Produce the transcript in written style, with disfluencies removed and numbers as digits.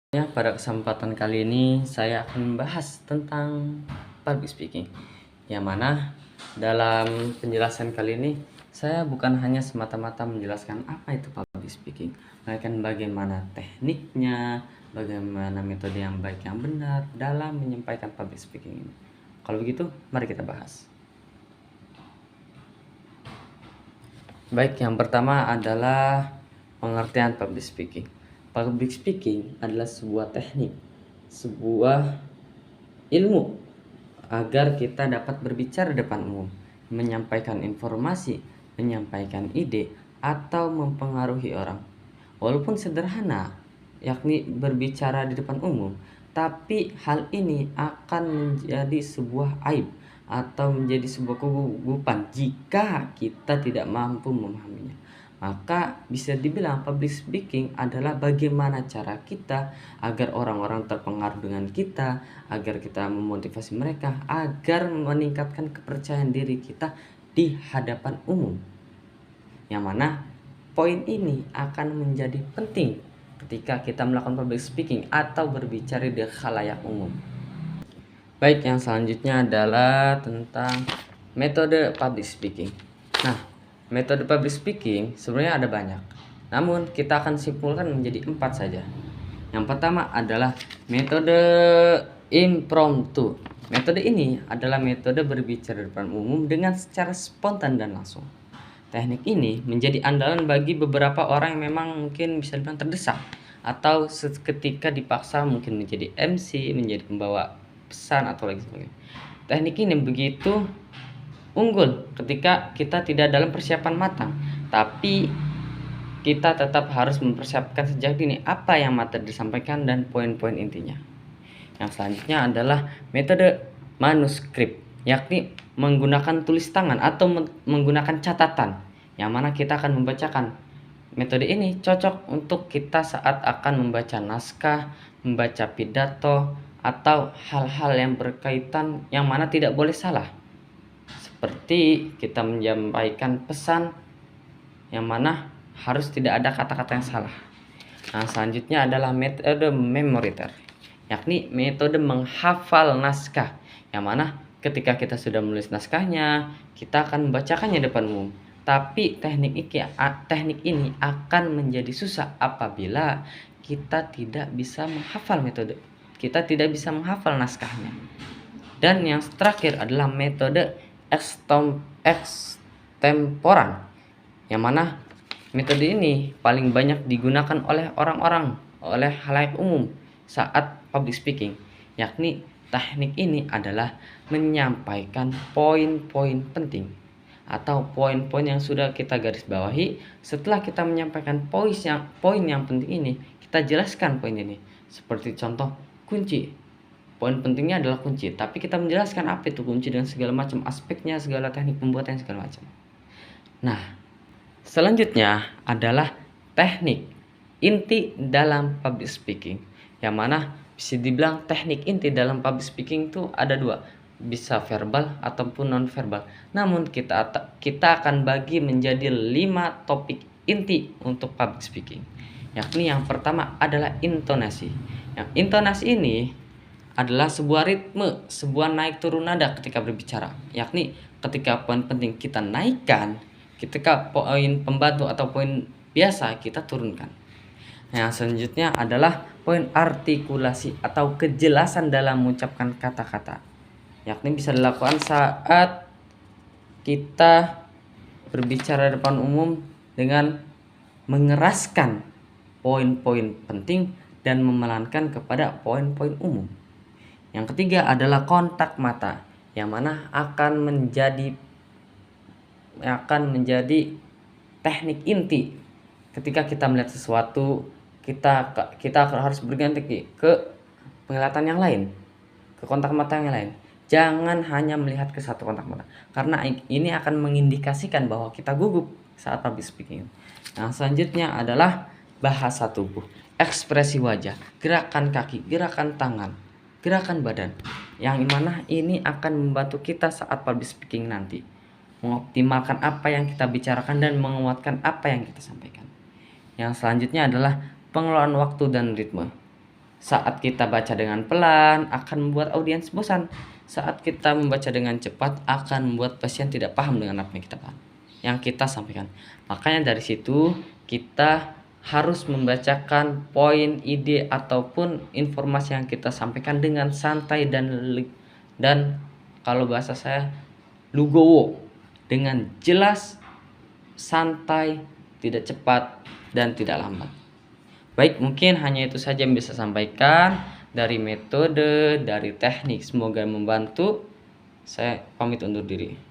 Pada kesempatan kali ini saya akan membahas tentang public speaking, yang mana dalam penjelasan kali ini saya bukan hanya semata-mata menjelaskan apa itu public speaking, melainkan bagaimana tekniknya, bagaimana metode yang baik yang benar dalam menyampaikan public speaking ini. Kalau begitu, mari kita bahas. Baik, yang pertama adalah pengertian public speaking. Public speaking adalah sebuah teknik, sebuah ilmu agar kita dapat berbicara di depan umum, menyampaikan informasi, menyampaikan ide, atau mempengaruhi orang. Walaupun sederhana, yakni berbicara di depan umum, tapi hal ini akan menjadi sebuah aib atau menjadi sebuah kegugupan jika kita tidak mampu memahaminya. Maka bisa dibilang public speaking adalah bagaimana cara kita agar orang-orang terpengaruh dengan kita, agar kita memotivasi mereka, agar meningkatkan kepercayaan diri kita di hadapan umum. Yang mana poin ini akan menjadi penting ketika kita melakukan public speaking atau berbicara di khalayak umum. Baik, yang selanjutnya adalah tentang metode public speaking. Nah, metode public speaking sebenarnya ada banyak, namun kita akan simpulkan menjadi 4 saja. Yang pertama adalah metode impromptu. Metode ini adalah metode berbicara di depan umum dengan secara spontan dan langsung. Teknik ini menjadi andalan bagi beberapa orang yang memang mungkin bisa dibilang terdesak atau seketika dipaksa mungkin menjadi MC, menjadi pembawa pesan atau lagi sebagainya. Teknik ini begitu unggul ketika kita tidak dalam persiapan matang, tapi kita tetap harus mempersiapkan sejak dini apa yang materi disampaikan dan poin-poin intinya. Yang selanjutnya adalah metode manuskrip, yakni menggunakan tulis tangan atau menggunakan catatan, yang mana kita akan membacakan. Metode ini cocok untuk kita saat akan membaca naskah, membaca pidato, atau hal-hal yang berkaitan yang mana tidak boleh salah. Seperti kita menyampaikan pesan yang mana harus tidak ada kata-kata yang salah. Nah, selanjutnya adalah metode memoriter, yakni metode menghafal naskah, yang mana ketika kita sudah menulis naskahnya, kita akan membacakannya depan umum. Tapi teknik ini akan menjadi susah apabila kita tidak bisa menghafal metode. Kita tidak bisa menghafal naskahnya. Dan yang terakhir adalah metode extemporan, yang mana metode ini paling banyak digunakan oleh halayak umum saat public speaking, yakni teknik ini adalah menyampaikan poin-poin penting atau poin-poin yang sudah kita garis bawahi. Setelah kita menyampaikan poin yang penting ini, kita jelaskan poin ini. Seperti contoh kunci. Poin pentingnya adalah kunci, tapi kita menjelaskan apa itu kunci dengan segala macam aspeknya, segala teknik pembuatan segala macam. Nah, selanjutnya adalah teknik inti dalam public speaking, yang mana bisa dibilang teknik inti dalam public speaking itu ada 2, bisa verbal ataupun non verbal. Namun kita akan bagi menjadi 5 topik inti untuk public speaking, yakni yang pertama adalah intonasi. Yang intonasi ini adalah sebuah ritme, sebuah naik turun nada ketika berbicara, yakni ketika poin penting kita naikkan, ketika poin pembantu atau poin biasa kita turunkan. Yang selanjutnya adalah poin artikulasi atau kejelasan dalam mengucapkan kata-kata, yakni bisa dilakukan saat kita berbicara depan umum dengan mengeraskan poin-poin penting dan memelankan kepada poin-poin umum. Yang ketiga adalah kontak mata, yang mana akan menjadi teknik inti ketika kita melihat sesuatu, kita harus berganti ke penglihatan yang lain, ke kontak mata yang lain. Jangan hanya melihat ke satu kontak mata, karena ini akan mengindikasikan bahwa kita gugup saat public speaking. Yang selanjutnya adalah bahasa tubuh, ekspresi wajah, gerakan kaki, gerakan tangan, gerakan badan, yang mana ini akan membantu kita saat public speaking nanti mengoptimalkan apa yang kita bicarakan dan menguatkan apa yang kita sampaikan. Yang selanjutnya adalah pengelolaan waktu dan ritme. Saat kita baca dengan pelan akan membuat audiens bosan. Saat kita membaca dengan cepat akan membuat pasien tidak paham dengan apa yang kita sampaikan. Makanya dari situ kita harus membacakan poin, ide ataupun informasi yang kita sampaikan dengan santai dan kalau bahasa saya lugowo, dengan jelas, santai, tidak cepat dan tidak lambat. Baik, mungkin hanya itu saja yang bisa sampaikan dari metode, dari teknik. Semoga membantu. Saya pamit undur diri.